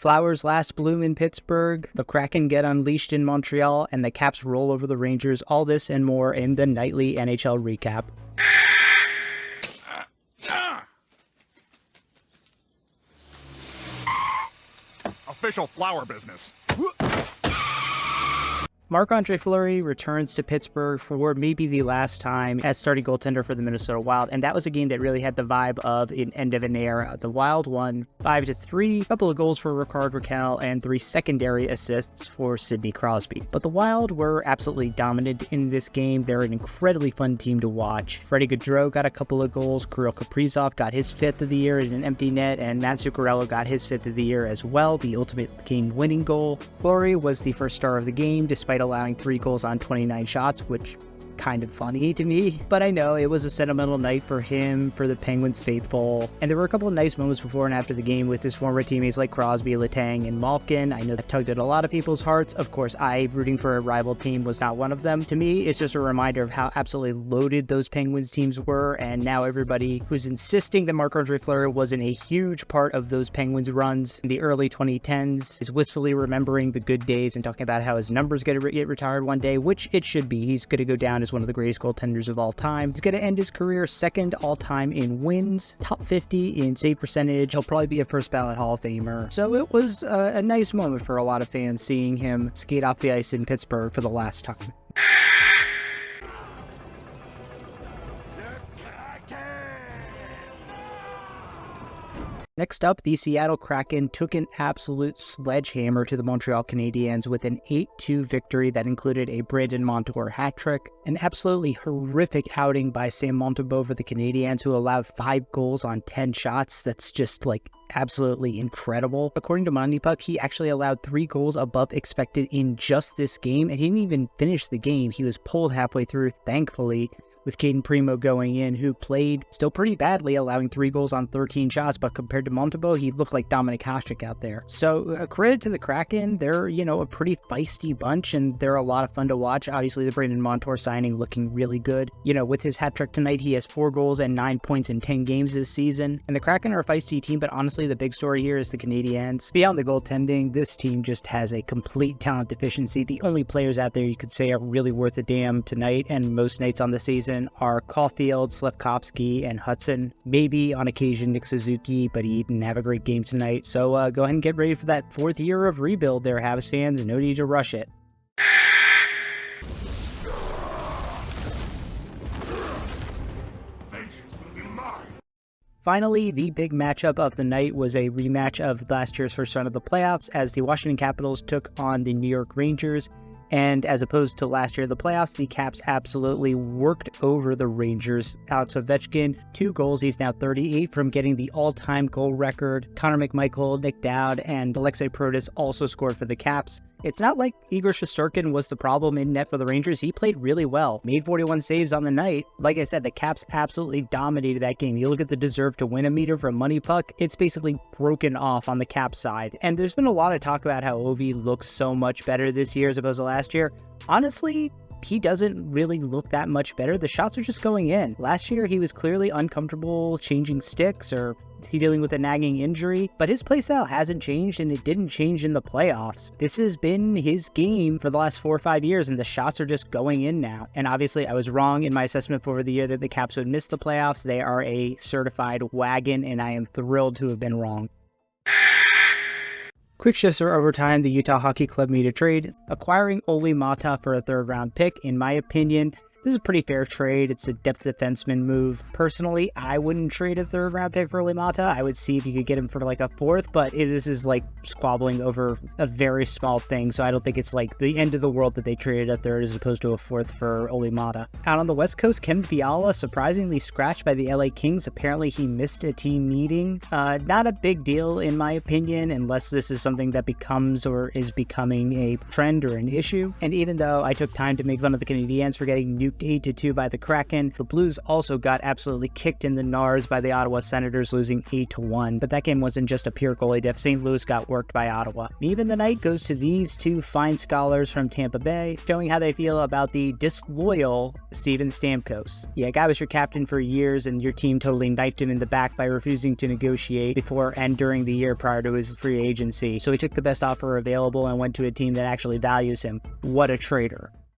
Flowers last bloom in Pittsburgh, the Kraken get unleashed in Montreal, and the Caps roll over the Rangers. All this and more in the nightly NHL recap. Official flower business. Marc-Andre Fleury returns to Pittsburgh for maybe the last time as starting goaltender for the Minnesota Wild, and that was a game that really had the vibe of an end of an era. The Wild won 5-3, a couple of goals for Rickard Rakell, and 3 secondary assists for Sidney Crosby. But the Wild were absolutely dominant in this game. They're an incredibly fun team to watch. Freddie Gaudreau got a couple of goals, Kirill Kaprizov got his 5th of the year in an empty net, and Matt Zuccarello got his 5th of the year as well, the ultimate game-winning goal. Fleury was the first star of the game, despite allowing 3 goals on 29 shots, which kind of funny to me, but I know it was a sentimental night for him, for the Penguins faithful, and there were a couple of nice moments before and after the game with his former teammates like Crosby, Letang, and Malkin. I know that tugged at a lot of people's hearts. Of course, rooting for a rival team was not one of them. To me, it's just a reminder of how absolutely loaded those Penguins teams were, and now everybody who's insisting that Marc-Andre Fleury wasn't a huge part of those Penguins runs in the early 2010s is wistfully remembering the good days and talking about how his numbers get retired one day, which it should be. He's going to go down as one of the greatest goaltenders of all time. He's going to end his career second all-time in wins, top 50 in save percentage. He'll probably be a first ballot Hall of Famer. So it was a nice moment for a lot of fans seeing him skate off the ice in Pittsburgh for the last time. Next up, the Seattle Kraken took an absolute sledgehammer to the Montreal Canadiens with an 8-2 victory that included a Brandon Montour hat trick, an absolutely horrific outing by Sam Montembeault for the Canadiens, who allowed 5 goals on 10 shots. That's just absolutely incredible. According to Monty Puck, he actually allowed 3 goals above expected in just this game, and he didn't even finish the game. He was pulled halfway through, thankfully, with Caden Primo going in, who played still pretty badly, allowing 3 goals on 13 shots, but compared to Montembeault, he looked like Dominik Hasek out there. So credit to the Kraken. They're, a pretty feisty bunch, and they're a lot of fun to watch. Obviously, the Brandon Montour signing looking really good. With his hat trick tonight, he has 4 goals and 9 points in 10 games this season. And the Kraken are a feisty team, but honestly, the big story here is the Canadiens. Beyond the goaltending, this team just has a complete talent deficiency. The only players out there you could say are really worth a damn tonight, and most nights on the season, are Caulfield, Slafkovsky, and Hudson. Maybe on occasion Nick Suzuki, but he didn't have a great game tonight. So go ahead and get ready for that 4th year of rebuild there, Habs fans. No need to rush it. Finally, the big matchup of the night was a rematch of last year's first round of the playoffs as the Washington Capitals took on the New York Rangers. And as opposed to last year in the playoffs, the Caps absolutely worked over the Rangers. Alex Ovechkin, 2 goals. He's now 38 from getting the all-time goal record. Connor McMichael, Nick Dowd, and Alexei Protas also scored for the Caps. It's not like Igor Shesterkin was the problem in net for the Rangers. He played really well, made 41 saves on the night. Like I said, the Caps absolutely dominated that game. You look at the deserve to win a meter from Money Puck, it's basically broken off on the Caps side. And there's been a lot of talk about how Ovi looks so much better this year as opposed to last year. Honestly, he doesn't really look that much better. The shots are just going in. Last year, he was clearly uncomfortable changing sticks or dealing with a nagging injury, but his playstyle hasn't changed, and it didn't change in the playoffs. This has been his game for the last 4 or 5 years, and the shots are just going in now. And obviously, I was wrong in my assessment for the year that the Caps would miss the playoffs. They are a certified wagon, and I am thrilled to have been wrong. Quick shifts are overtime. The Utah Hockey Club made a trade, acquiring Olli Mata for a 3rd round pick. In my opinion, this is a pretty fair trade. It's a depth defenseman move. Personally, I wouldn't trade a 3rd round pick for Olli Mata. I would see if you could get him for a 4th, but this is squabbling over a very small thing, so I don't think it's the end of the world that they traded a 3rd as opposed to a 4th for Olli Mata. Out on the West Coast, Kevin Fiala surprisingly scratched by the LA Kings. Apparently he missed a team meeting. Not a big deal in my opinion, unless this is something that becomes or is becoming a trend or an issue. And even though I took time to make fun of the Canadiens for getting new juked 8-2 by the Kraken. The Blues also got absolutely kicked in the nars by the Ottawa Senators, losing 8-1. But that game wasn't just a pure goalie diff. St. Louis got worked by Ottawa. Even the night goes to these two fine scholars from Tampa Bay, showing how they feel about the disloyal Steven Stamkos. Yeah, guy was your captain for years, and your team totally knifed him in the back by refusing to negotiate before and during the year prior to his free agency. So he took the best offer available and went to a team that actually values him. What a traitor.